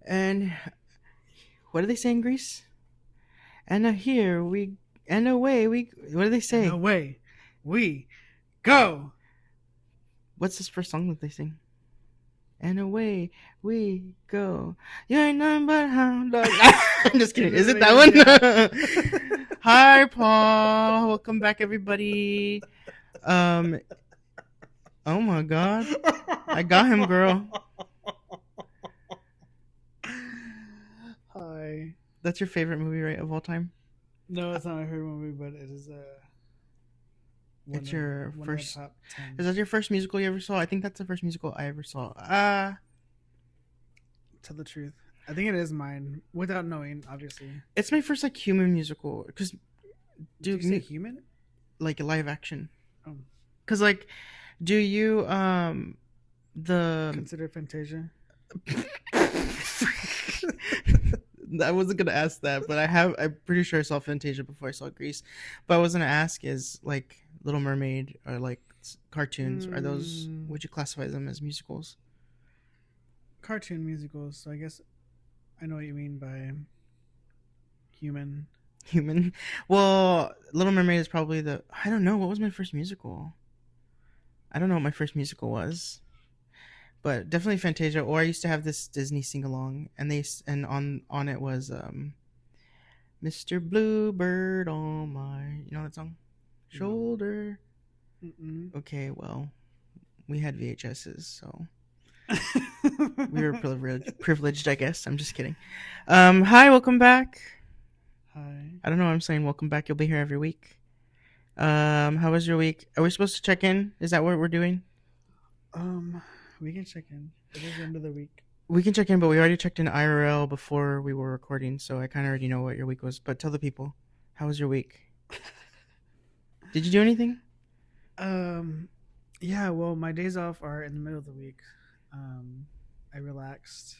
And what do they say in Greece? And here we and away we. What do they And say? away we go. What's this first song that they sing? And away we go. You ain't nothing but hound dog. I'm just kidding. It Is it really that is, yeah. one? Hi, Paul. Welcome back, everybody. Um. Oh my God, I got him, girl. Hi. That's your favorite movie, right, of all time? No, it's not my favorite movie, but it is It's your one of the first. top 10. Is that your first musical you ever saw? I think that's the first musical I ever saw. Tell the truth. I think it is mine, without knowing, obviously. It's my first like human musical. Cause, Did dude, you say human? like live action. Oh, Cause like, do you the consider Fantasia. I wasn't gonna ask that, but I'm pretty sure I saw Fantasia before I saw Grease. But I was gonna ask is like Little Mermaid or like cartoons. Are those? Would you classify them as musicals? Cartoon musicals. So I guess I know what you mean by human. Human. Well, Little Mermaid is probably the. I don't know. What was my first musical? I don't know what my first musical was, but definitely Fantasia. Or I used to have this Disney sing along, and on it was Mr. Bluebird on my. You know that song? Shoulder. Mm-mm. Okay, well, we had VHSs, so we were privileged, I guess. I'm just kidding. Hi, welcome back. Hi. I don't know. I'm saying welcome back. You'll be here every week. How was your week? Are we supposed to check in? Is that what we're doing? We can check in. It is the end of the week. We can check in, but we already checked in IRL before we were recording, so I kind of already know what your week was. But tell the people, how was your week? Did you do anything? Yeah. Well, my days off are in the middle of the week. I relaxed.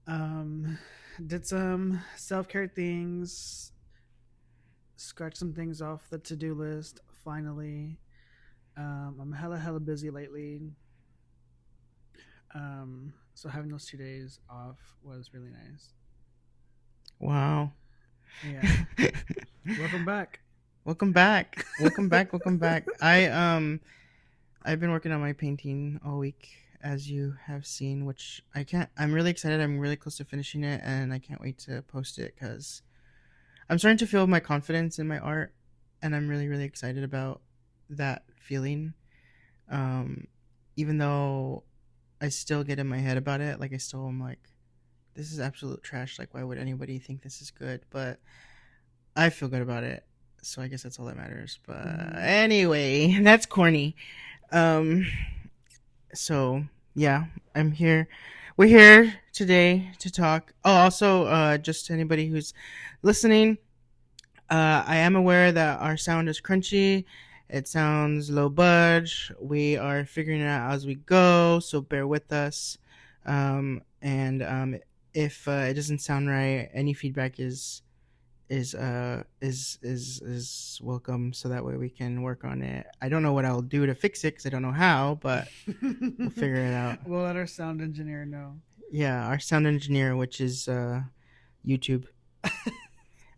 Um, did some self-care things. Scratched some things off the to-do list. Finally, I'm hella busy lately. So having those 2 days off was really nice. Wow. Yeah. Welcome back. Welcome back. Welcome back. Welcome back. I've been working on my painting all week, as you have seen, which I'm really excited. I'm really close to finishing it, and I can't wait to post it because I'm starting to feel my confidence in my art, and I'm really, really excited about that feeling. Even though I still get in my head about it, like I still am like, this is absolute trash. Like, why would anybody think this is good? But I feel good about it, so I guess that's all that matters. But anyway, that's corny. Um, so yeah, I'm here. We're here today to talk. Oh, also, just to anybody who's listening, I am aware that our sound is crunchy. It sounds low budge. We are figuring it out as we go, so bear with us. And if it doesn't sound right, any feedback is welcome, so that way we can work on it. I don't know what I'll do to fix it because I don't know how, but we'll figure it out. We'll let our sound engineer know. Yeah, our sound engineer, which is YouTube.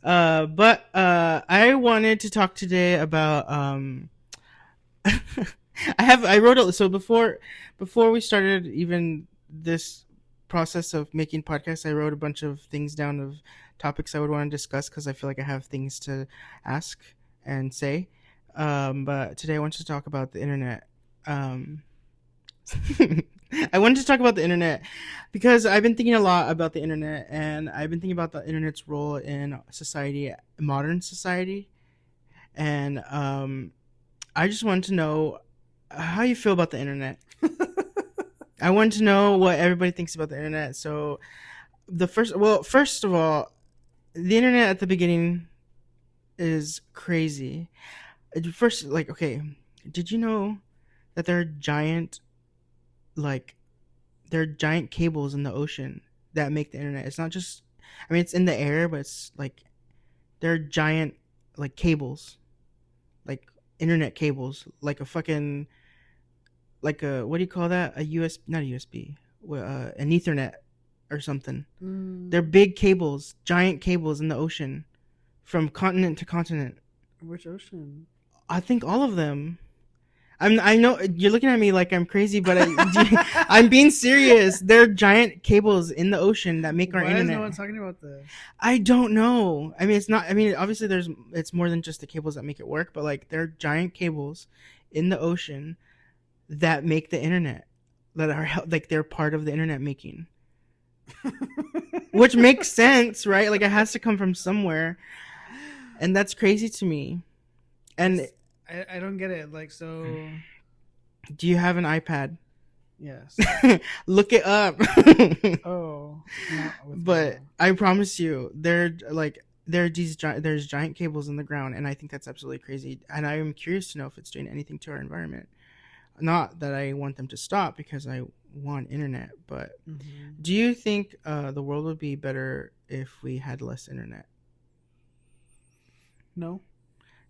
But I wanted to talk today about I wrote it so before we started even this process of making podcasts. I wrote a bunch of things down of topics I would want to discuss because I feel like I have things to ask and say. But today I want to talk about the internet. I wanted to talk about the internet because I've been thinking a lot about the internet, and I've been thinking about the internet's role in society, modern society, and I just wanted to know how you feel about the internet. I want to know what everybody thinks about the internet. So, first of all, the internet at the beginning is crazy. First, like, okay, did you know that there are giant cables in the ocean that make the internet? It's not just, I mean, it's in the air, but it's like there are giant like cables, like internet cables, like a fucking like a, what do you call that? A US, not a USB, an Ethernet. or something. They're Mm, big cables, giant cables in the ocean from continent to continent. which ocean? I think all of them. I know you're looking at me like I'm crazy, but I'm being serious. They're giant cables in the ocean that make our Why is no internet. one talking about this? I don't know. I mean, it's not. I mean, obviously, it's more than just the cables that make it work, but like they're giant cables in the ocean that make the internet. That are like they're part of the internet making, which makes sense, right? Like it has to come from somewhere, and that's crazy to me. And I don't get it. Like, so, do you have an iPad? yes. Look it up. Oh, not with me But now. I promise you, there's giant cables in the ground, and I think that's absolutely crazy. And I am curious to know if it's doing anything to our environment. Not that I want them to stop because I want internet, but Mm-hmm. do you think the world would be better if we had less internet? No.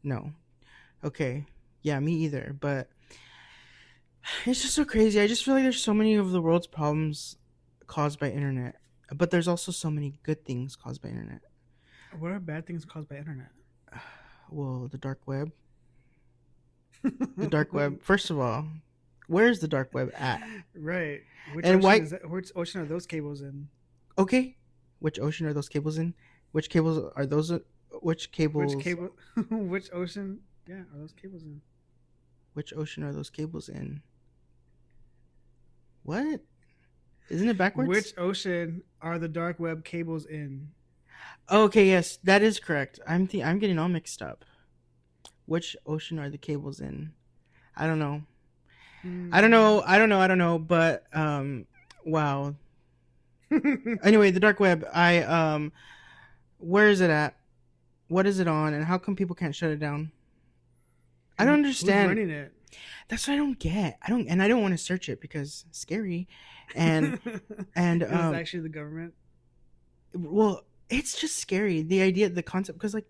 No. Okay. Yeah, me either. But it's just so crazy. I just feel like there's so many of the world's problems caused by internet, but there's also so many good things caused by internet. What are bad things caused by internet? Well, the dark web. The dark web. First of all, where's the dark web at? Right. Which And ocean why? is that? Which ocean are those cables in? Okay. Which ocean are those cables in? Which cables are those? Which Which cables? cable? Which ocean? Yeah, are those cables in? Which ocean are those cables in? What? Isn't it backwards? Which ocean are the dark web cables in? Okay, yes, that is correct. I'm getting all mixed up. Which ocean are the cables in? I don't know. I don't Hmm. know. I don't know. I don't know. But wow. Anyway, the dark web. Where is it at? What is it on? And how come people can't shut it down? I don't And who's understand. running it? That's what I don't get. I don't want to search it because it's scary, and and Because it's actually the government. well, it's just scary. The idea, the concept, because like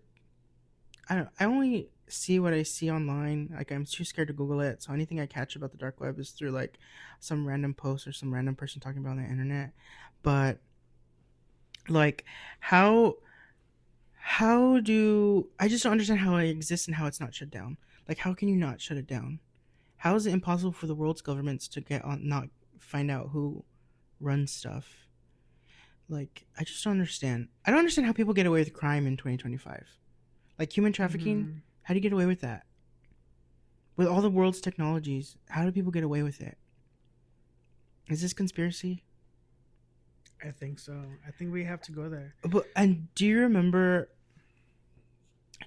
I only see what I see online. Like I'm too scared to Google it. So anything I catch about the dark web is through like some random post or some random person talking about it on the internet. But like how how do I just don't understand how it exists and how it's not shut down. Like how can you not shut it down? How is it impossible for the world's governments to get on not find out who runs stuff? Like I just don't understand. I don't understand how people get away with crime in 2025. Like human trafficking, Hmm. how do you get away with that? With all the world's technologies, how do people get away with it? Is this conspiracy? I think so. I think we have to go there. But and do you remember?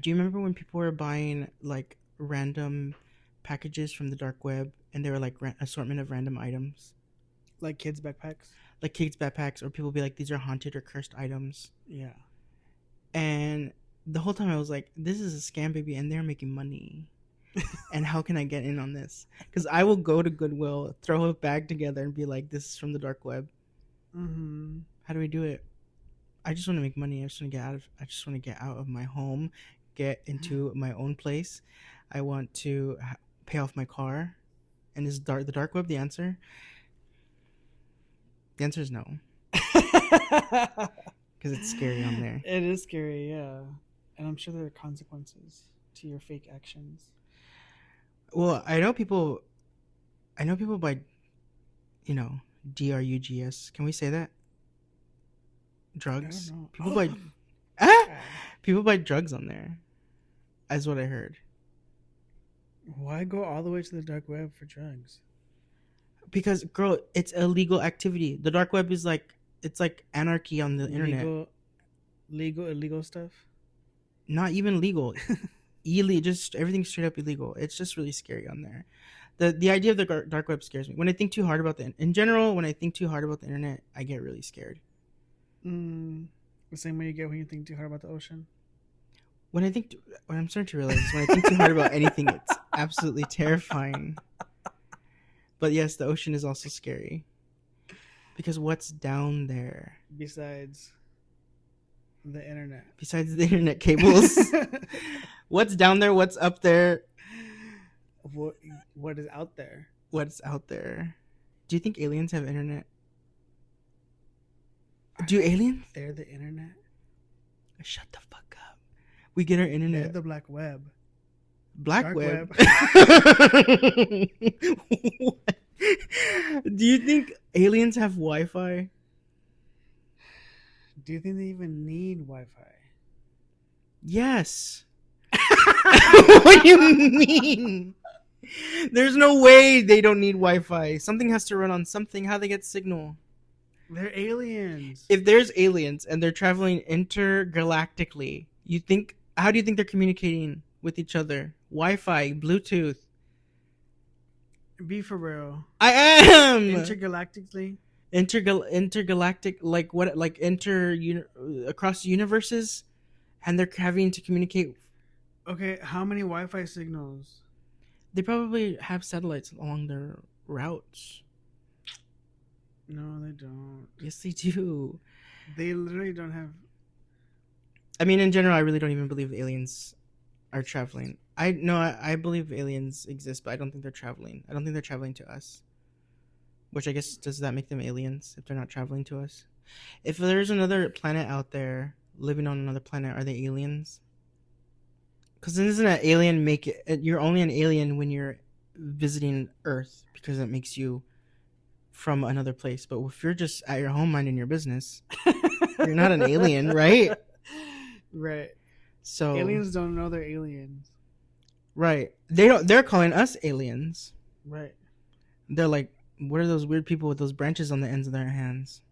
Do you remember when people were buying like random packages from the dark web, and they were like assortment of random items, Like kids' backpacks. like kids' backpacks, or people be like, these are haunted or cursed items, Yeah. and the whole time I was like, this is a scam, baby, and they're making money. And how can I get in on this? Because I will go to Goodwill, throw a bag together, and be like, this is from the dark web. Hmm. How do we do it? I just want to make money. I just want to get out of my home, get into my own place. I want to pay off my car. And is the dark web the answer? The answer is no, because it's scary on there. It is scary, yeah. And I'm sure there are consequences to your fake actions. Well, I know people buy, you know, drugs. Can we say that? I don't Drugs. know. People buy Oh, ah, God. people buy drugs on there. That's what I heard. Why go all the way to the dark web for drugs? Because girl, it's illegal activity. The dark web is like it's like anarchy on the internet. Illegal stuff. Not even legal. Illegal, just everything's straight up illegal. It's just really scary on there. The idea of the dark web scares me. When I think too hard about in general, when I think too hard about the internet, I get really scared. Mm, the same way you get when you think too hard about the ocean. When I think when I'm starting to realize when I think too hard about anything, it's absolutely terrifying. But yes, the ocean is also scary because what's down there Besides the internet. besides the internet cables? What's down there? What's up there? what what is out there? What's out there? Do you think aliens have internet? Do aliens? They're the internet. Shut the fuck up. We get our They're internet. the black web. Black Dark web. web. Do you think aliens have Wi-Fi? Do you think they even need Wi-Fi? Yes. What do you mean? There's no way they don't need Wi-Fi. Something has to run on something. How they get signal? They're aliens. If there's aliens and they're traveling intergalactically, you think? How do you think they're communicating with each other? Wi-Fi, Bluetooth. Be for real. I am Intergalactically. intergalactic, like what? Like across universes, and they're having to communicate. Okay, how many Wi-Fi signals? They probably have satellites along their routes. No, they don't. Yes, they do. They literally don't have. I mean, in general, I really don't even believe aliens are traveling. I believe aliens exist, but I don't think they're traveling. I don't think they're traveling to us. Which I guess, does that make them aliens if they're not traveling to us? If there's another planet out there living on another planet, are they aliens? Because isn't an alien make it? You're only an alien when you're visiting Earth because it makes you from another place. But if you're just at your home minding your business, you're not an alien, right? Right. So aliens don't know they're aliens. Right. They don't. They're calling us aliens. Right. They're like, what are those weird people with those branches on the ends of their hands?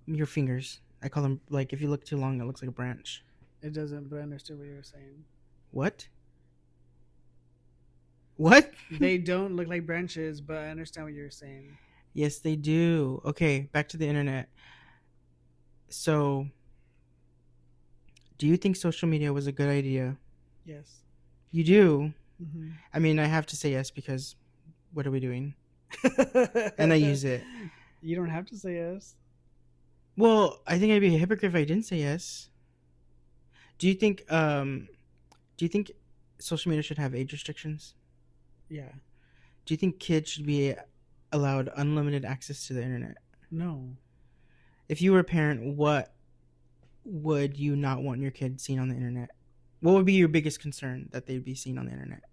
Your fingers. I call them, like, if you look too long, it looks like a branch. It doesn't, but I understood what you were saying. What? What? They don't look like branches, but I understand what you're saying. Yes, they do. Okay, back to the internet. So, do you think social media was a good idea? Yes. You do? Mm-hmm. I mean, I have to say yes because what are we doing? And I use it. You don't have to say yes. Well, I think I'd be a hypocrite if I didn't say yes. Do you think social media should have age restrictions? Yeah. Do you think kids should be allowed unlimited access to the internet? No. If you were a parent, what would you not want your kid seen on the internet? What would be your biggest concern that they'd be seen on the internet?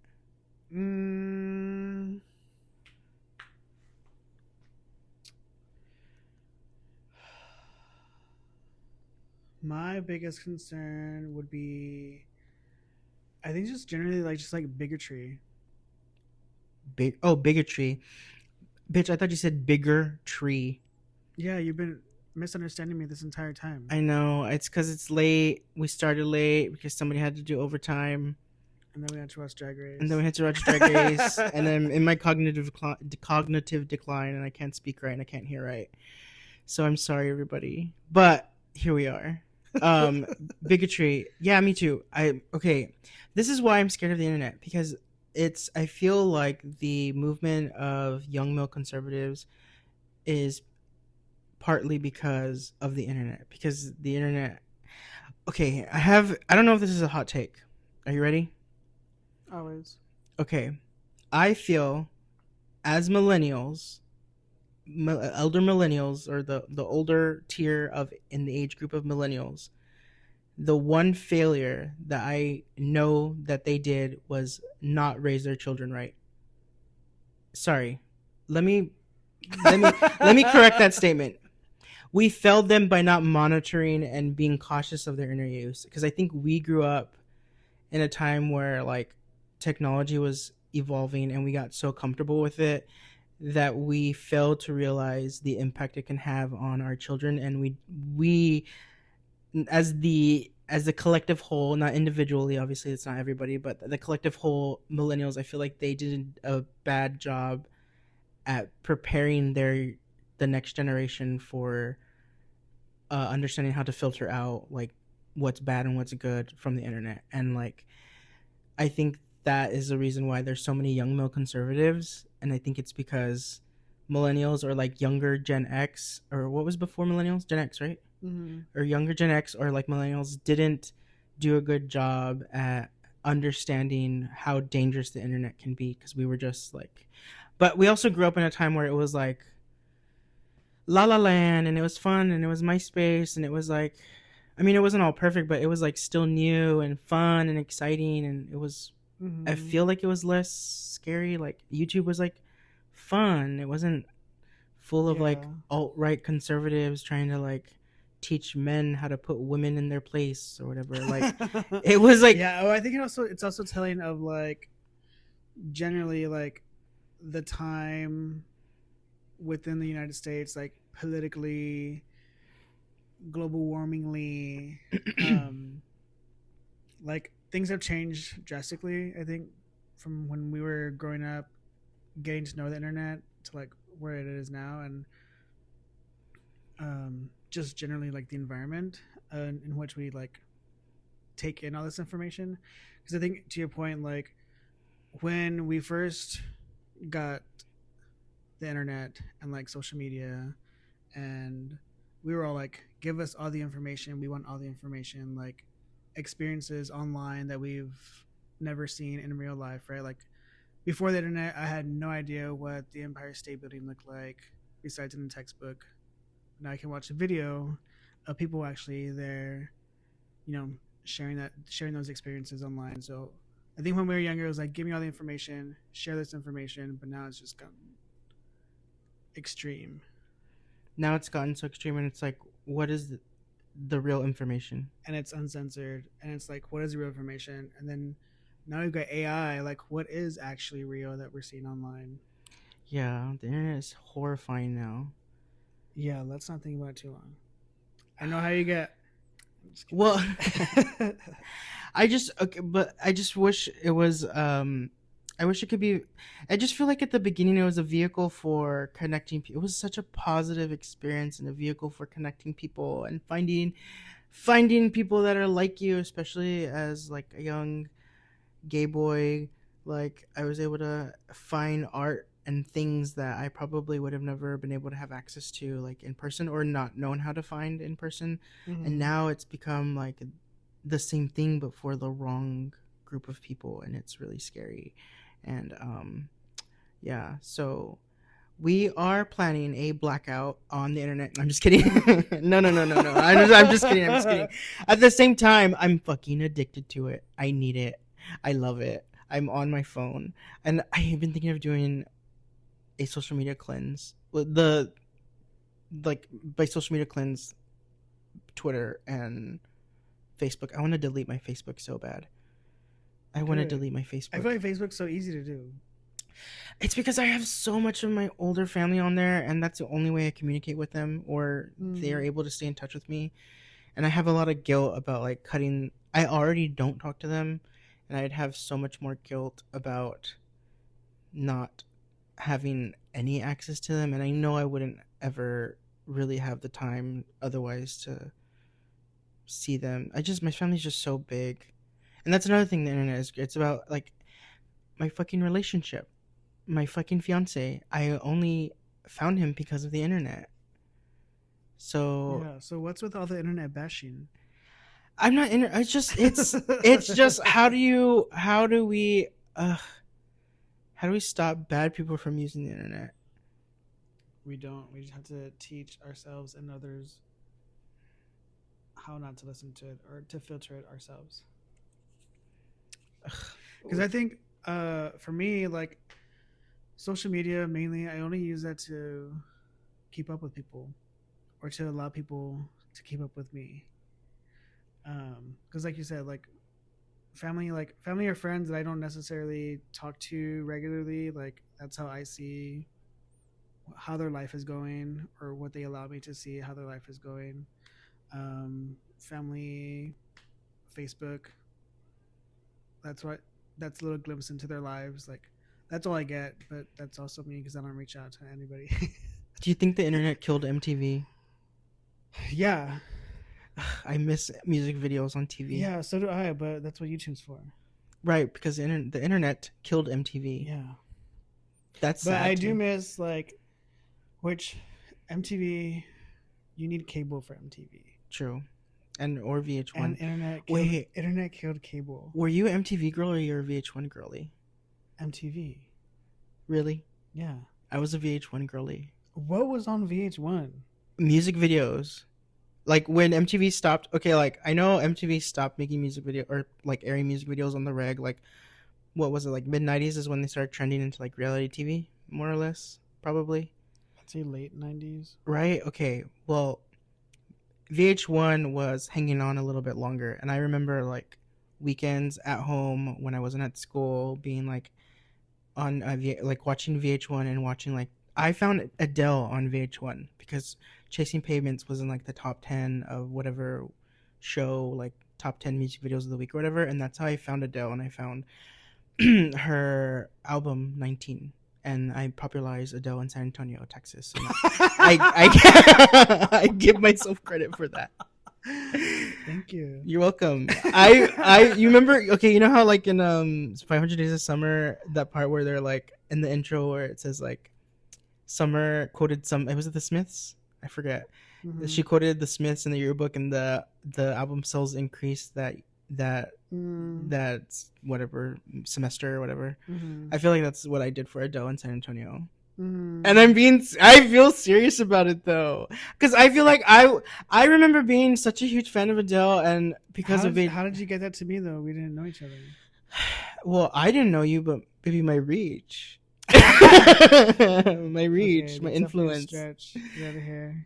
My biggest concern would be, I think, just generally just like bigotry. Bigotry. Bitch, I thought you said bigger tree. Yeah, you've been misunderstanding me this entire time. I know. It's because it's late. We started late because somebody had to do overtime. And then we had to watch Drag Race. And then in my cognitive decline, and I can't speak right and I can't hear right. So I'm sorry, everybody. But here we are. Bigotry. Yeah, me too. This is why I'm scared of the internet, because I feel like the movement of young male conservatives is partly because of the internet. Because the internet. Okay, I don't know if this is a hot take. Are you ready? Always. Okay. I feel as millennials, elder millennials, or the older tier of in the age group of millennials, the one failure that I know that they did was not raise their children right. Sorry. Let me correct that statement. We failed them by not monitoring and being cautious of their internet use, because I think we grew up in a time where like technology was evolving and we got so comfortable with it that we failed to realize the impact it can have on our children. And we as the collective whole, not individually, obviously it's not everybody, but the collective whole, millennials, I feel like they did a bad job at preparing the next generation for understanding how to filter out like what's bad and what's good from the internet. And like I think that is the reason why there's so many young male conservatives, and I think it's because millennials or like younger Gen X, or what was before millennials? Gen X, right? Mm-hmm. Or younger Gen X or like millennials didn't do a good job at understanding how dangerous the internet can be, because we were just like, but we also grew up in a time where it was like La La Land, and it was fun, and it was MySpace, and it was like, I mean, it wasn't all perfect, but it was like still new and fun and exciting, and it was. I Mm-hmm. feel like it was less scary. Like YouTube was like fun. It wasn't full of like Yeah. alt right conservatives trying to like teach men how to put women in their place or whatever. Like it was like Yeah. Oh, I think it's also telling of like generally like the time within the United States, like politically, global warmingly, um, like things have changed drastically. I think from when we were growing up, getting to know the internet to like where it is now, and just generally like the environment in which we like take in all this information. Because I think to your point, like when we first got the internet and like social media, and we were all like, give us all the information, we want all the information, like experiences online that we've never seen in real life, right? Like before the internet, I had no idea what the Empire State Building looked like besides in the textbook. Now I can watch a video of people actually there, you know, sharing those experiences online. So I think when we were younger, it was like, give me all the information, share this information. But now it's just gotten extreme, now it's gotten so extreme, and it's like, what is the real information? and it's uncensored, and it's like, what is real information? And then now we've got AI. Like, what is actually real that we're seeing online? Yeah, the internet is horrifying now. Yeah, let's not think about it too long. I know how you get. I'm just Well, kidding. I just okay, but I just wish it was. I wish it could be. I just feel like at the beginning it was a vehicle for connecting. It was such a positive experience and a vehicle for connecting people and finding people that are like you, especially as like a young gay boy. Like I was able to find art and things that I probably would have never been able to have access to like in person or not known how to find in person. And Mm-hmm. now it's become like the same thing but for the wrong group of people, and it's really scary. And yeah, so we are planning a blackout on the internet. I'm just kidding. No. I'm just kidding. I'm just kidding. At the same time, I'm fucking addicted to it. I need it. I love it. I'm on my phone, and I've been thinking of doing a social media cleanse. The like by social media cleanse, Twitter and Facebook. I want to delete my Facebook so bad. I want Do to it. delete my I Facebook. feel like Facebook's so easy to do. It's because I have so much of my older family on there, and that's the only way I communicate with them, or they are Mm. able to stay in touch with me. And I have a lot of guilt about like cutting. I already don't talk to them, and I'd have so much more guilt about not having any access to them. And I know I wouldn't ever really have the time otherwise to see them. My family's just so big, and that's another thing the internet is. It's about like my fucking relationship, my fucking fiance. I only found him because of the internet. So Yeah. So what's with all the internet bashing? I'm not in. It's just uh how do we stop bad people from using the internet? We don't. We just have to teach ourselves and others how not to listen to it or to filter it ourselves. Because I think, for me, like social media mainly, I only use that to keep up with people or to allow people to keep up with me. Because, like you said, like family or friends that I don't necessarily talk to regularly, like that's how I see how their life is going or what they allow me to see how their life is going. Family, Facebook, that's what that's a little glimpse into their lives. Like that's all I get, but that's also me because I don't reach out to anybody. Do you think the internet killed MTV? Yeah, I miss music videos on TV. yeah, so do I. But that's what YouTube's for. Right, because the internet killed MTV. Yeah, That's but I sad do too. miss like which MTV. You need cable for MTV, True. And or and VH1. Wait, internet killed cable. were you an MTV girl or you were a VH1 girly? MTV. Really? Yeah. I was a VH1 girly. What was on VH1? Music videos. Like when MTV stopped. Okay, like I know MTV stopped making music video or like airing music videos on the reg. Like what was it? Like mid 90s is when they started trending into like reality TV, more or less, probably. I'd say late 90s. Right? Okay. Well, VH1 was hanging on a little bit longer, and I remember like weekends at home when I wasn't at school, being like on like watching VH1 and watching like I found Adele on VH1 because Chasing Pavements was in like the top 10 of whatever show, like top 10 music videos of the week or whatever, and that's how I found Adele, and I found her album 19, and I popularized Adele in San Antonio, Texas. And I give myself credit for that. Thank you. You're welcome. I you remember, okay, you know how like in 500 Days of Summer, that part where they're like in the intro where it says like Summer quoted some, was it the Smiths? I forget. Mm-hmm. She quoted the Smiths in the yearbook, and the album sales increased that whatever semester or whatever. Mm-hmm. I feel like that's what I did for Adele in San Antonio. Mm-hmm. And I feel serious about it though, because I feel like I remember being such a huge fan of Adele, and because how did you get that to me though? We didn't know each other. Well, I didn't know you, but maybe my reach, my reach, Okay, my that's influence. stretch. Get out of here.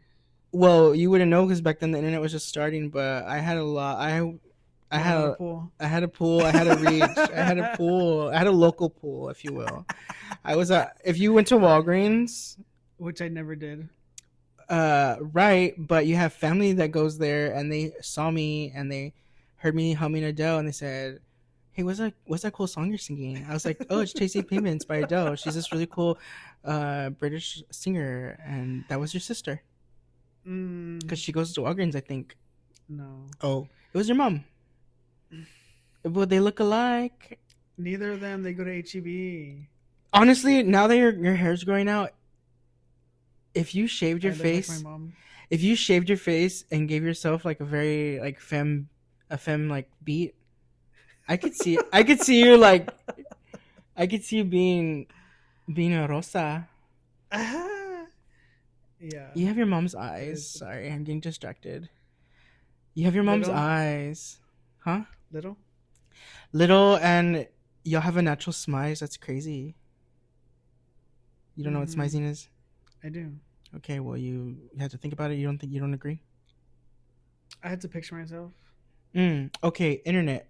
Well, you wouldn't know because back then the internet was just starting, but I had a lot. I had a a pool. I had a pool. I had a reach. I had a pool. I had a local pool, if you will. I was if you went to Walgreens, Which I never did. right, but you have family that goes there, and they saw me and they heard me humming Adele, and they said, "Hey, what's that cool song you're singing?" I was like, "Oh, it's Chasing Pavements by Adele. She's this really cool British singer, and that was your sister because she goes to Walgreens, I think." No. Oh, it was your mom. Would they look alike? Neither of them. They go to HEB. Honestly, now that your hair's growing out, if you shaved your face, like my mom. if you shaved your face and gave yourself like a very like femme like beat, I could see you like, I could see you being a rosa. Yeah. You have your mom's eyes. Sorry, I'm getting distracted. You have your mom's eyes, huh? Little, and y'all have a natural smize. That's crazy. You don't know what smizing is? I do. Okay, well you had to think about it. You don't agree? I had to picture myself. Okay, internet.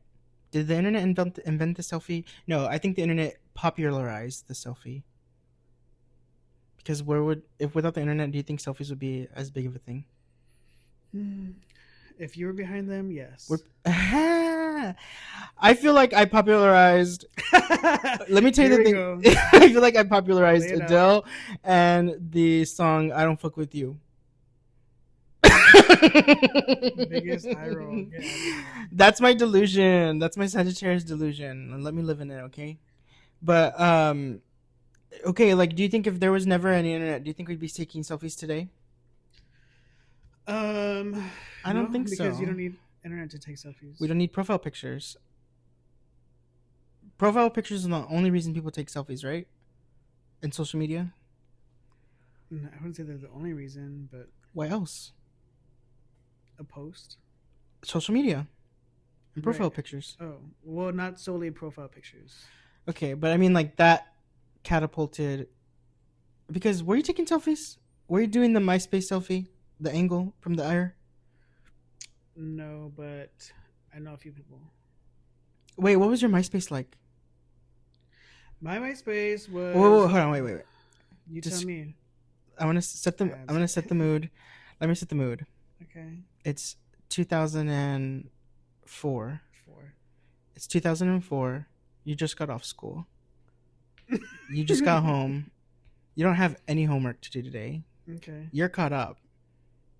Did the internet invent the selfie? No, I think the internet popularized the selfie. Because if without the internet, do you think selfies would be as big of a thing? If you were behind them, yes. I feel like I popularized. Let me tell you the thing. I feel like I popularized Adele and the song "I Don't Fuck with You." Biggest eye roll. That's my delusion. That's my Sagittarius delusion. Let me live in it, okay? But okay. Like, do you think if there was never any internet, do you think we'd be taking selfies today? I don't think so. Because you don't need internet to take selfies. We don't need profile pictures. Profile pictures are the only reason people take selfies, right? In social media? I wouldn't say they're the only reason, but... Why else? A post? Social media. And profile pictures. Oh, well, not solely profile pictures. Okay, but I mean, like, that catapulted... Because were you taking selfies? Were you doing the MySpace selfie? The angle from the air? No, but I know a few people. Wait, what was your MySpace like? My MySpace was... Whoa, hold on, wait. You tell me. I want to set the mood. Let me set the mood. Okay. It's 2004. It's 2004. You just got off school. You just got home. You don't have any homework to do today. Okay. You're caught up.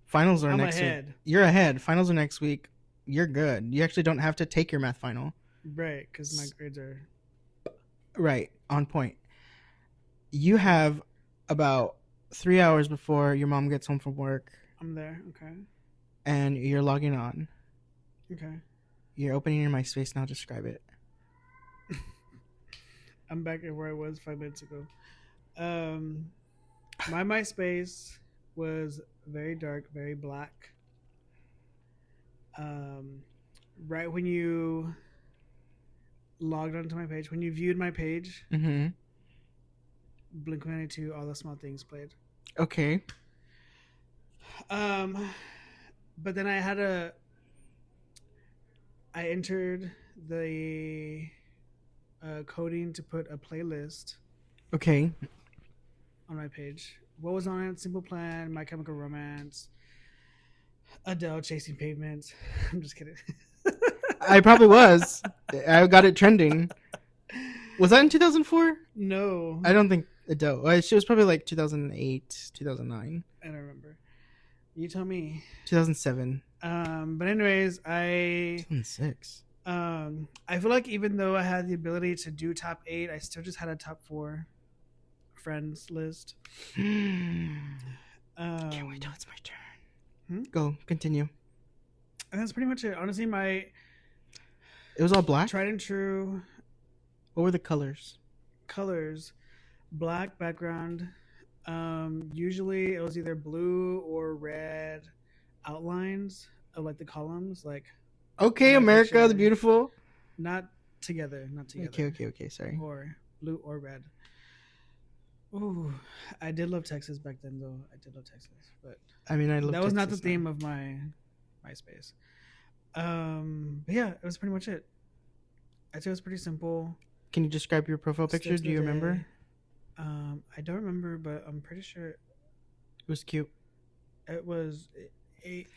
Finals are next week. You're ahead. Finals are next week. You're good. You actually don't have to take your math final. Right, because my grades are... Right, on point. You have about 3 hours before your mom gets home from work. I'm there, okay. And you're logging on. Okay. You're opening your MySpace now. Describe it. I'm back at where I was 5 minutes ago. My MySpace was very dark, very black. Um, right when you logged onto my page, when you viewed my page, Mm-hmm. Blink 182, All the Small Things played. Okay. Um, but then I entered the coding to put a playlist Okay. on my page. What was on it? Simple Plan, My Chemical Romance, Adele, Chasing Pavements. I'm just kidding. I probably was. I got it trending. Was that in 2004? No, I don't think Adele. She was probably like 2008, 2009, I don't remember. You tell me. 2007, But anyways, I 2006. I feel like even though I had the ability to do top 8, I still just had a top 4 friends list. Can't wait till it's my turn. Go, continue. And that's pretty much it. Honestly, my It was all black. tried and true What were the colors? colors, black background. Usually it was either blue or red outlines of like the columns, like Okay, my America picture. the Beautiful. Not together, not together. Okay. Sorry. Or blue or red. Ooh, I did love Texas back then, though. I did love Texas, but I mean, I love that was not the Texas theme now. of my MySpace. But yeah, it was pretty much it. I'd say it was pretty simple. Can you describe your profile Still picture? to Do the you day. remember? I don't remember, but I'm pretty sure It was cute. it was.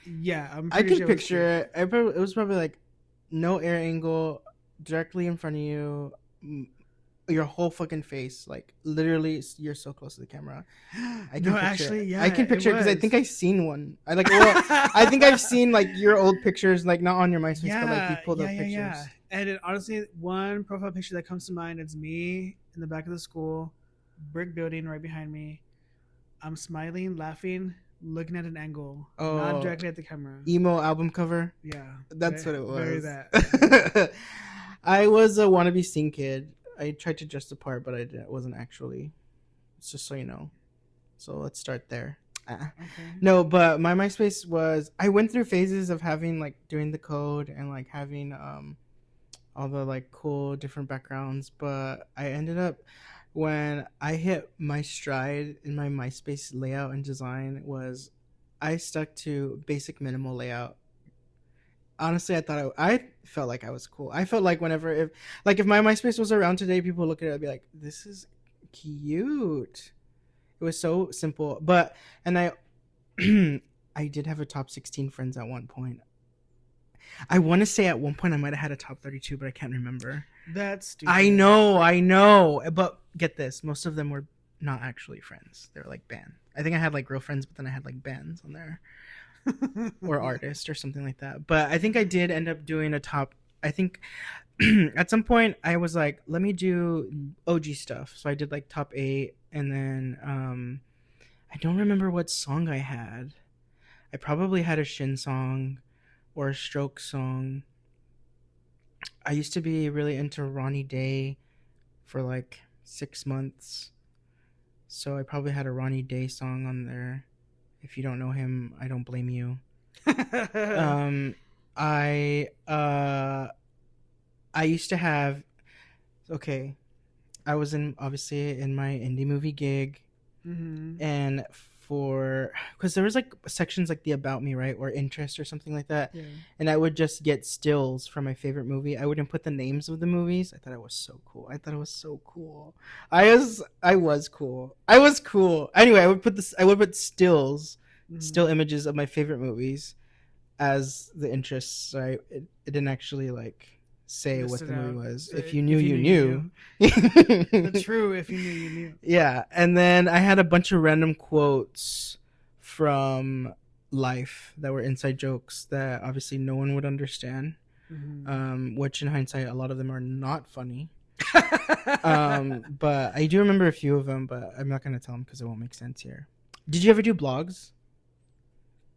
Yeah, I'm I pretty can sure picture it. It was probably like no air angle, directly in front of you, your whole fucking face, like literally, you're so close to the camera. I can No, picture actually, it. yeah, I can it picture it because I was. think I've seen one. I like. Well, I think I've seen like your old pictures, like not on your MySpace, but like you pulled up pictures. Yeah. And it, honestly, one profile picture that comes to mind is me in the back of the school, brick building right behind me. I'm smiling, laughing, looking at an angle, not Oh, directly at the camera. emo album cover. Yeah, That's what it very was. that. I was a wannabe scene kid. I tried to dress the part, but wasn't actually. It's just so you know. So let's start there. Okay. No, but my MySpace was. I went through phases of having like doing the code and like having all the like cool different backgrounds, but I ended up when I hit my stride in my MySpace layout and design was I stuck to basic minimal layout. Honestly, I felt like I was cool. I felt like whenever if my MySpace was around today, people look at it and be like, "This is cute." It was so simple, but and I I did have a top 16 friends at one point. I want to say at one point I might have had a top 32, but I can't remember. That's stupid. I know, but get this: most of them were not actually friends. They were like band. I think I had like girlfriends, but then I had like bands on there. Or artist or something like that. But I think I did end up doing a top. I think at some point I was like, let me do OG stuff. So I did like top 8, and then I don't remember what song I had. I probably had a Shin song or a Stroke song. I used to be really into Ronnie Day for like 6 months. So I probably had a Ronnie Day song on there. If you don't know him, I don't blame you. I used to have okay. I was obviously in my indie movie gig, and because there was like sections like the about me, right, or interest or something like that, Yeah. and I would just get stills from my favorite movie. I wouldn't put the names of the movies. I thought it was so cool. I was cool. Anyway, I would put stills, still images of my favorite movies as the interests. So it didn't actually like say what the movie was. So if you knew, you knew. The true if you knew, you knew. Yeah, and then I had a bunch of random quotes from life that were inside jokes that obviously no one would understand. Which in hindsight, a lot of them are not funny. But I do remember a few of them, but I'm not going to tell them because it won't make sense here. Did you ever do blogs?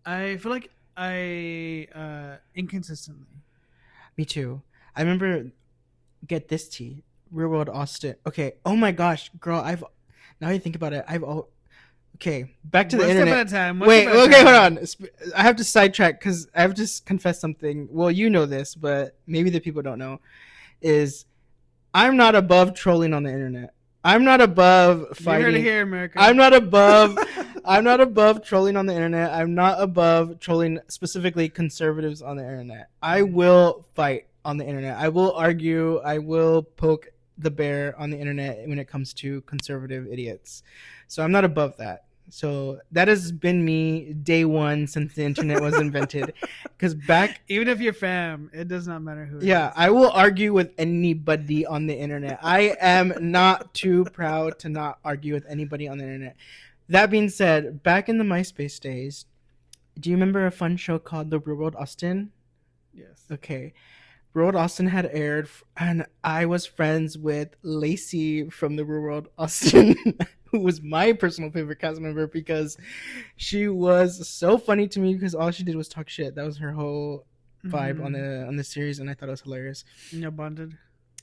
I feel like I inconsistently. Me too. I remember, get this tea, Real World Austin. Okay. Oh my gosh, girl. Now I think about it. Okay, back to the One step internet. at a time. One Wait, step at a okay, hold time. on. I have to sidetrack because I've just confessed something. Well, you know this, but maybe the people don't know. Is I'm not above trolling on the internet. I'm not above You heard it fighting. here, America. I'm not above. I'm not above trolling on the internet. I'm not above trolling specifically conservatives on the internet. I will fight on the internet. I will argue. I will poke the bear on the internet when it comes to conservative idiots. So I'm not above that. So that has been me day one since the internet was invented. Because back, Even if you're fam, it does not matter who it yeah, is. I will argue with anybody on the internet. I am not too proud to not argue with anybody on the internet. That being said, back in the MySpace days, do you remember a fun show called The Real World Austin? Yes. Okay. Real World Austin had aired, and I was friends with Lacey from The Real World Austin, who was my personal favorite cast member because she was so funny to me because all she did was talk shit. That was her whole vibe on the series, and I thought it was hilarious. You bonded.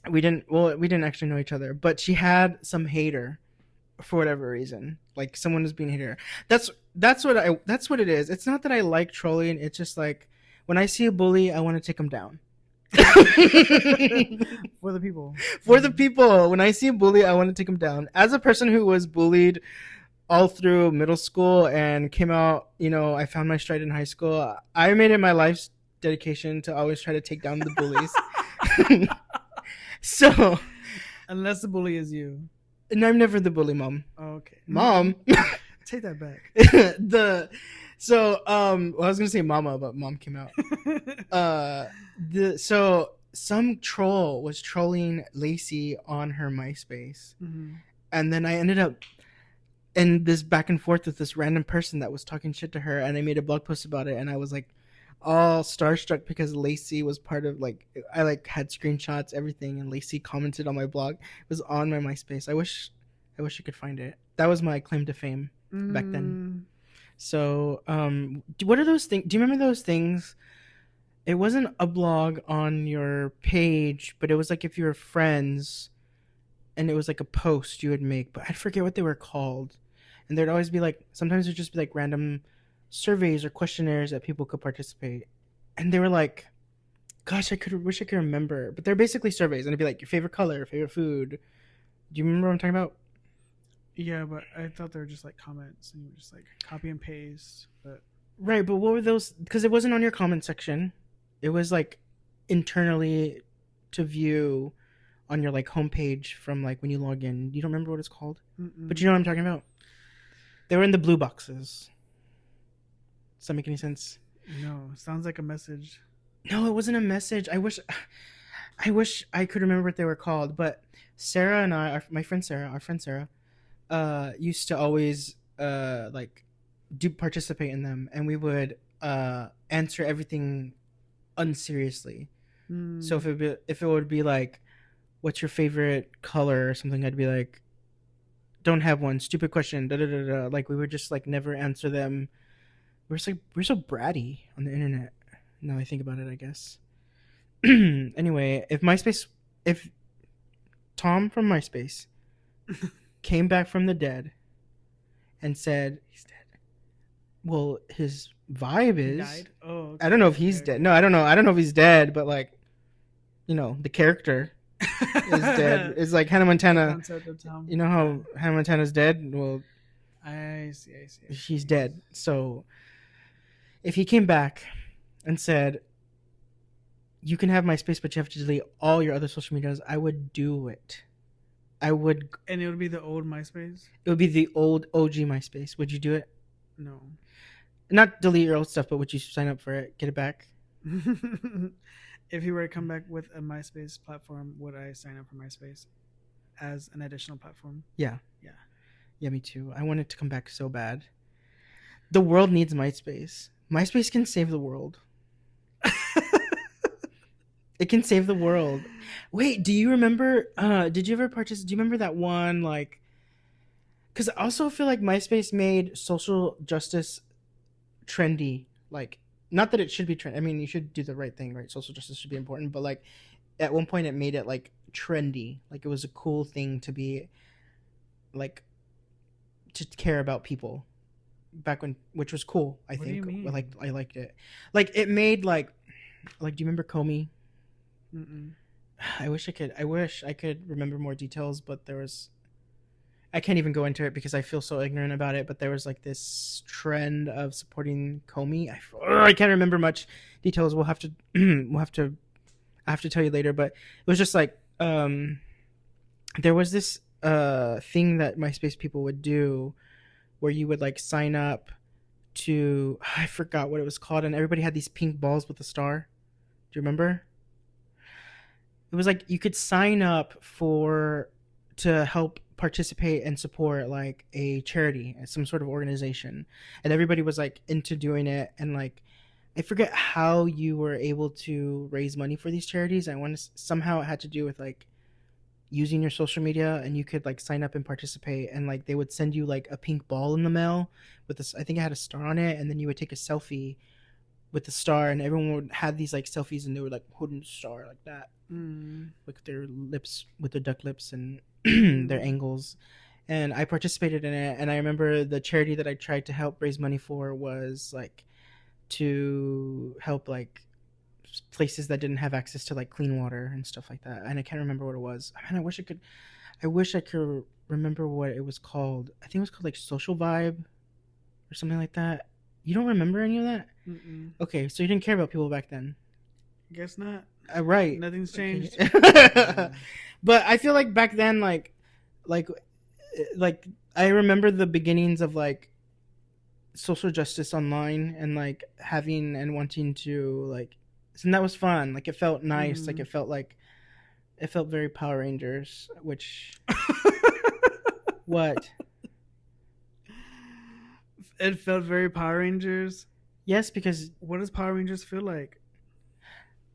We didn't actually know each other, but she had some hater for whatever reason. Like someone was being a hater. That's what it is. It's not that I like trolling. It's just like when I see a bully, I want to take him down. For the people. For the people. When I see a bully, I want to take him down. As a person who was bullied all through middle school and came out, I found my stride in high school. I made it my life's dedication to always try to take down the bullies. So, unless the bully is you. And I'm never the bully, Mom. Oh, okay. Mom. Take that back. I was gonna say Mama, but Mom came out. So some troll was trolling Lacey on her MySpace, and then I ended up in this back and forth with this random person that was talking shit to her, and I made a blog post about it, and I was like all starstruck because Lacey was part of I had screenshots, everything, and Lacey commented on my blog. It was on my MySpace. I wish I could find it. That was my claim to fame back then. So, what are those things? Do you remember those things? It wasn't a blog on your page, but it was like if you were friends, and it was like a post you would make, but I forget what they were called. And there'd always be sometimes it'd just be like random surveys or questionnaires that people could participate. And they were like, gosh, wish I could remember. But they're basically surveys, and it'd be like your favorite color, favorite food. Do you remember what I'm talking about? Yeah, but I thought they were just like comments, and you were just like copy and paste. But right, but what were those? Because it wasn't on your comment section. It was like internally to view on your homepage from when you log in. You don't remember what it's called? But you know what I'm talking about? They were in the blue boxes. Does that make any sense? No, sounds like a message. No, it wasn't a message. I wish I could remember what they were called. But Sarah and I, our friend Sarah, used to always do participate in them, and we would answer everything unseriously. So if it would be like, what's your favorite color or something, I'd be like, don't have one, stupid question, da da da da. Like we would just never answer them. We're so bratty on the internet. Now I think about it, I guess. Anyway, if Tom from MySpace came back from the dead and said he's dead, well, his vibe is he died? Oh, okay. I don't know if he's dead. No, I don't know if he's dead, but the character is dead. It's like Hannah Montana. You know how Hannah Montana's dead? Well, I see. She's dead. So if he came back and said, you can have MySpace, but you have to delete all your other social medias, I would do it. I would. And it would be the old MySpace? It would be the old OG MySpace. Would you do it? No. Not delete your old stuff, but would you sign up for it? Get it back? If he were to come back with a MySpace platform, would I sign up for MySpace as an additional platform? Yeah, me too. I want it to come back so bad. The world needs MySpace. MySpace can save the world. It can save the world. Wait, do you remember? Did you ever participate? Do you remember that one? Because I also feel like MySpace made social justice trendy. Not that it should be trendy. I mean, you should do the right thing, right? Social justice should be important, but at one point it made it trendy. It was a cool thing to be to to care about people back when, which was cool. I What do you think like mean? I liked it. Like it made like do you remember Comey? Mm-mm. I wish I could remember more details, but there was I can't even go into it because I feel so ignorant about it. But there was like this trend of supporting Comey. I can't remember much details. We'll have to we'll have to I have to tell you later. But it was just like there was this thing that MySpace people would do where you would like sign up to I forgot what it was called, and everybody had these pink balls with a star. Do you remember? It was like you could sign up for to help participate and support like a charity, some sort of organization, and everybody was like into doing it. And like I forget how you were able to raise money for these charities. I want to somehow it had to do with like using your social media, and you could like sign up and participate, and like they would send you like a pink ball in the mail with this, I think it had a star on it, and then you would take a selfie with the star, and everyone would have these like selfies, and they were like holding the star like that Mm. with their lips, with their duck lips, and their Mm. angles. And I participated in it, and I remember the charity that I tried to help raise money for was like to help like places that didn't have access to like clean water and stuff like that. And I can't remember what it was. Man, I wish I could remember what it was called. I think it was called like Social Vibe or something like that. You don't remember any of that? Mm-mm. Okay, so you didn't care about people back then. Guess not. Right. Nothing's Okay. changed. Yeah. But I feel like back then, like, like I remember the beginnings of like social justice online and like having and wanting to like, and that was fun. Like it felt nice. Like Mm. it felt very Power Rangers. Which what? It felt very Power Rangers. Yes, because What does Power Rangers feel like?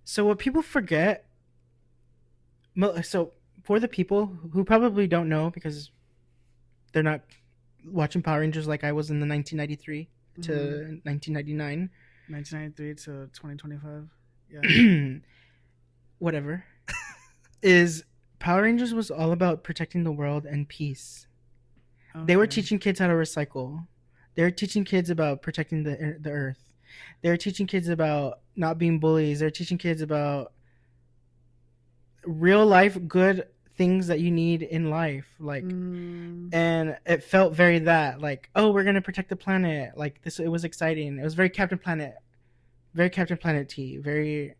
so what people forget. So for the people who probably don't know because they're not watching Power Rangers like I was in the 1993 Mm-hmm. to 1999. 1993 to 2025. Yeah. Whatever. Is Power Rangers was all about protecting the world and peace. They were Okay. teaching kids how to recycle. They were teaching kids about protecting the earth. They were teaching kids about not being bullies. They're teaching kids about real life good things that you need in life. Like, Mm. and it felt very that like, oh, we're gonna protect the planet. Like this, it was exciting. It was very Captain Planet T. Very,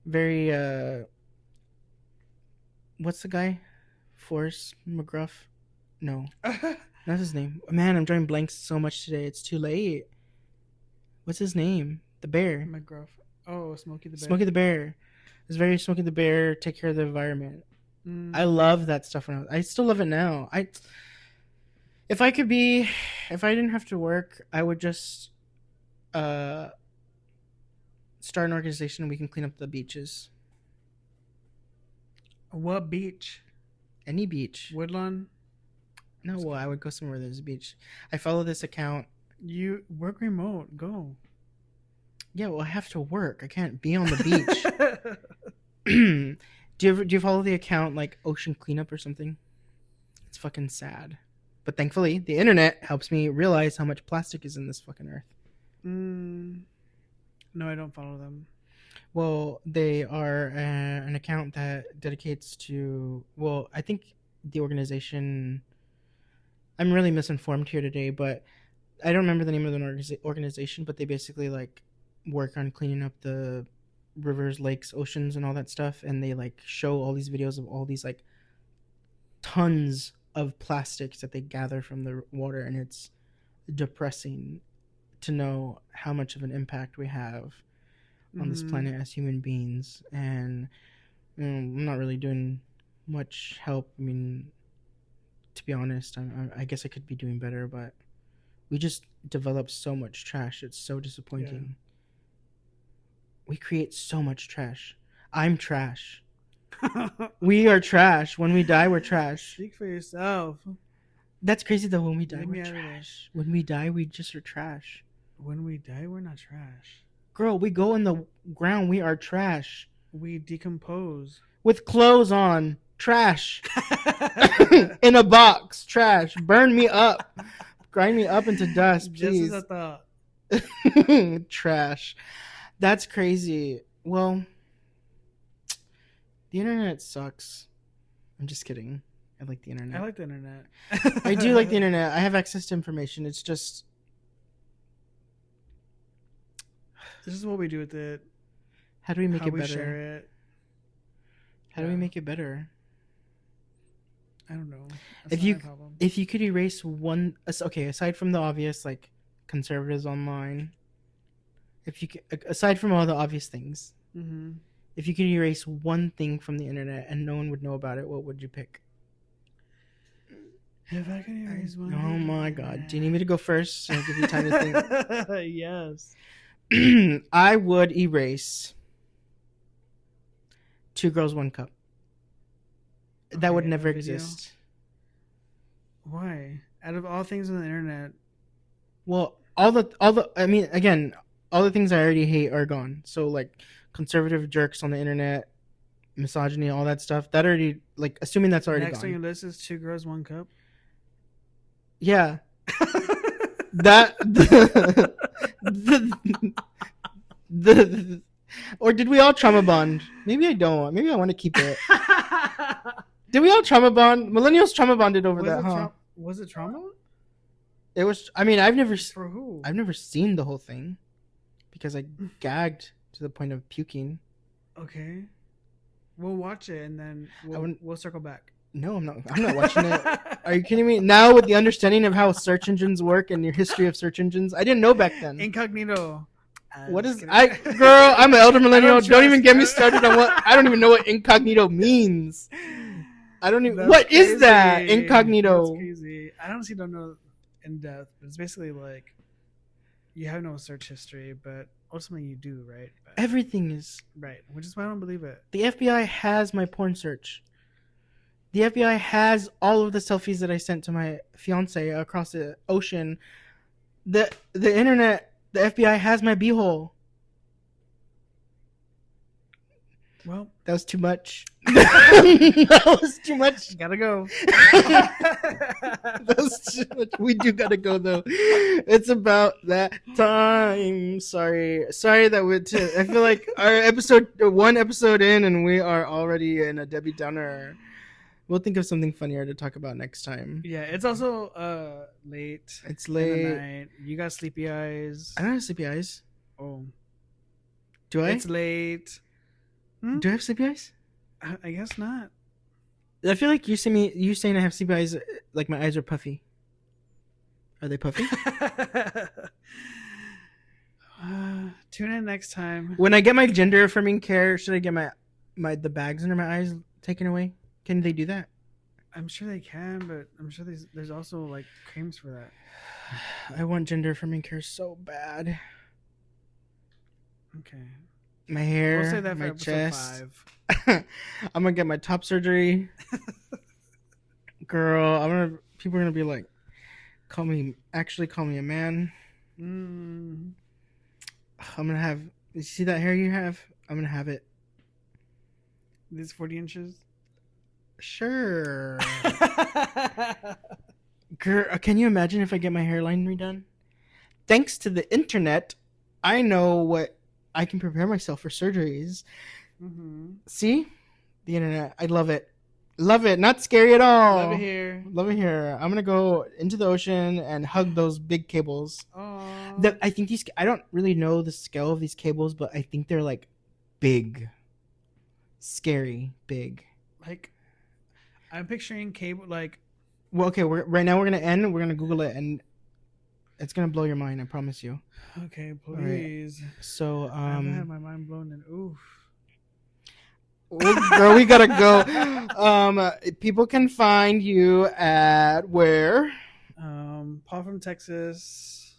very. What's the guy? Forrest McGruff? No, not his name. Man, I'm drawing blanks so much today. It's too late. What's his name? The bear. McGruff. Oh, Smokey the Bear. Smokey the Bear. It's very Smokey the Bear. Take care of the environment. I Mm. love that stuff. I still love it now. If I could be, if I didn't have to work, I would just uh start an organization and we can clean up the beaches. What beach? Any beach. Woodlawn. No, well, I would go somewhere where there's a beach. I follow this account. You work remote. Go. Yeah, well, I have to work. I can't be on the beach. Do you follow the account like Ocean Cleanup or something? It's fucking sad. But thankfully, the internet helps me realize how much plastic is in this fucking earth. Mm. No, I don't follow them. Well, they are an account that dedicates to. Well, I think the organization. I'm really misinformed here today, but I don't remember the name of the organization. But they basically like work on cleaning up the rivers, lakes, oceans, and all that stuff. And they like show all these videos of all these like tons of plastics that they gather from the water, and it's depressing to know how much of an impact we have on this Mm. planet as human beings. And I'm not really doing much help. I mean, to be honest, I guess I could be doing better, but we just develop so much trash. It's so disappointing. We create so much trash. I'm trash. We are trash. When we die, we're trash. Speak for yourself. That's crazy though. When we die, Leave we're me out of there. trash. When we die, we just are trash. When we die, we're not trash. Girl, we go in the ground. We are trash We decompose. with clothes on. Trash. In a box. Trash. Burn me up. Grind me up into dust, Just as please. I thought. Trash. That's crazy. Well, the internet sucks. I'm just kidding. I like the internet. I like the internet. I do like the internet. I have access to information. It's just, This is what we do with it. how do we make How it we better? share it. How do we make it better? I don't know. That's If not you my problem. if you could erase one, okay, aside from the obvious like conservatives online, if you could, aside from all the obvious things, Mm-hmm. if you could erase one thing from the internet and no one would know about it, what would you pick? If I can erase one. Oh my god! Do you need me to go first? So I'll give you time to think. Yes. think. I would erase Two Girls One Cup. That would Okay, never the video? exist. Why? Out of all things on the internet, Well, I mean, again, all the things I already hate are gone. So like conservative jerks on the internet, misogyny, all that stuff. That already, like, assuming that's already next on your gone. list is Two Girls, One Cup. Yeah, that the or did we all trauma bond? Maybe I don't. Maybe I want to keep it. Did we all trauma bond? Millennials trauma bonded over that, huh? Was it trauma? It was. I mean, For who? I've never seen the whole thing because I gagged to the point of puking. Okay. We'll watch it and then we'll circle back. No, I'm not. I'm not watching it. Are you kidding me? Now with the understanding of how search engines work and your history of search engines, I didn't know back then. Incognito. What is girl? I'm an elder millennial. Don't even get me started on what I don't even know what incognito means. I don't even. What is that incognito? That's crazy. I honestly don't know in depth, but it's basically like you have no search history, but ultimately you do, right? But, Everything is. right, which is why I don't believe it. The FBI has my porn search. The FBI has all of the selfies that I sent to my fiance across the ocean. The internet, the FBI has my beehole. Well, that was too much. That was too much. Gotta go. That was too much. We do gotta go though. It's about that time. Sorry that I feel like our one episode in, and we are already in a Debbie Downer. We'll think of something funnier to talk about next time. Yeah, it's also late. It's late. In the night. You got sleepy eyes. I don't have sleepy eyes. Oh, do I? It's late. Do I have sleepy eyes? I guess not. I feel like you saying I have sleepy eyes, like my eyes are puffy. Are they puffy? Tune in next time. When I get my gender affirming care, should I get the bags under my eyes taken away? Can they do that? I'm sure they can, but I'm sure there's also like creams for that. I want gender affirming care so bad. Okay. My hair, We'll say that for my episode chest. 5. I'm gonna get my top surgery. Girl, people are gonna be like, call me a man. I'm gonna have, you see that hair you have? I'm gonna have it. These 40 inches? Sure. Girl, can you imagine if I get my hairline redone? Thanks to the internet, I know what I can prepare myself for surgeries. Mm-hmm. See? The internet. I love it. Love it. Not scary at all. Love it here. Love it here. I'm going to go into the ocean and hug those big cables. I think I don't really know the scale of these cables, but I think they're like big. Scary big. Like, I'm picturing cable, like. Well, okay, right now we're going to end. We're going to Google it, and it's going to blow your mind. I promise you. Okay, please. Right. So, I've had my mind blown and oof. Girl, we gotta go. People can find you at where? Paul from Texas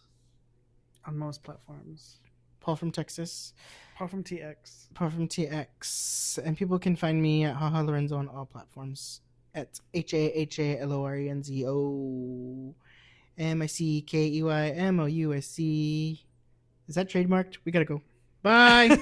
on most platforms. Paul from Texas. Paul from TX. Paul from TX. And people can find me at Haha Lorenzo on all platforms. At HAHALORENZO MICKEYMOUSC. Is that trademarked? We gotta go. Bye.